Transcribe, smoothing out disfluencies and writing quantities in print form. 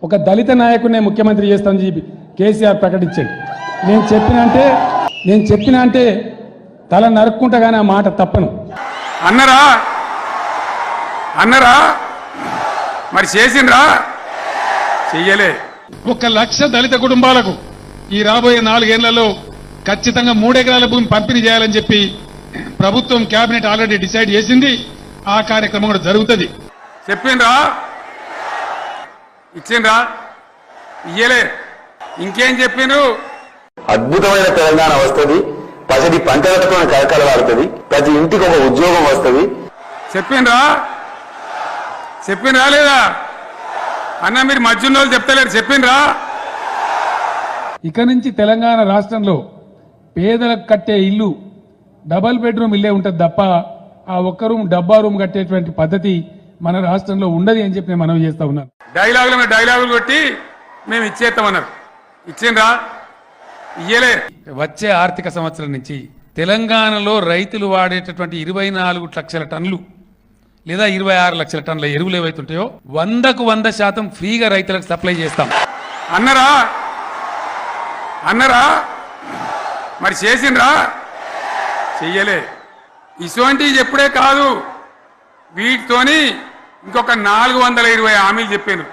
ఒక దళిత నాయకుడినే ముఖ్యమంత్రి చేస్తామని చెప్పి కేసీఆర్ ప్రకటించాడు. నేను చెప్పినా అంటే తల నరుక్కుంటా కానీ ఆ మాట తప్పను. అన్నరా మరి చేసిండ్రా? చెయ్యలే. 1 లక్ష దళిత కుటుంబాలకు ఈ రాబోయే 4 ఏళ్లలో ఖచ్చితంగా 3 ఎకరాల భూమి పంపిణీ చేయాలని చెప్పి ప్రభుత్వం కేబినెట్ ఆల్రెడీ డిసైడ్ చేసింది. ఆ కార్యక్రమం కూడా జరుగుతుంది. చెప్పిండ్రా? ఇచ్చిండ్రా? ఇయ్యలే. ఇంకేం చెప్పిండ్రు? అద్భుతమైన తెలంగాణ వస్తుంది, పసిడి పంటలతో కలకలవాడుతుంది, ప్రతి ఇంటికి ఒక ఉద్యోగం వస్తుంది. చెప్పిండ్రా లేదా అన్న? మీరు మధ్యలో చెప్తలేరు. చెప్పిండ్రా? ఇక నుంచి తెలంగాణ రాష్ట్రంలో పేదలకు కట్టే ఇల్లు డబల్ బెడ్రూమ్ ఇల్లే ఉంటుంది తప్ప ఆ ఒక్క రూమ్ డబ్బా రూమ్ కట్టేటువంటి పద్ధతి మన రాష్ట్రంలో ఉండదు అని చెప్పి నేను మనవి చేస్తా ఉన్నాను. డైలాగులు కొట్టి మేము ఇచ్చేస్తామన్నారు. ఇచ్చిండ్రా? ఇయ్యలే. వచ్చే ఆర్థిక సంవత్సరం నుంచి తెలంగాణలో రైతులు వాడేటటువంటి 24 లక్షల టన్నులు లేదా 26 లక్షల టన్నుల ఎరువులు ఏవైతుంటాయో 100కు 100% ఫ్రీగా రైతులకు సప్లై చేస్తాం. అన్నరా మరి చేసిండ్రా? చెయ్యలే. ఇటువంటివి చెప్పుడే కాదు, వీటితోని ఇంకొక 420 హామీలు చెప్పాను.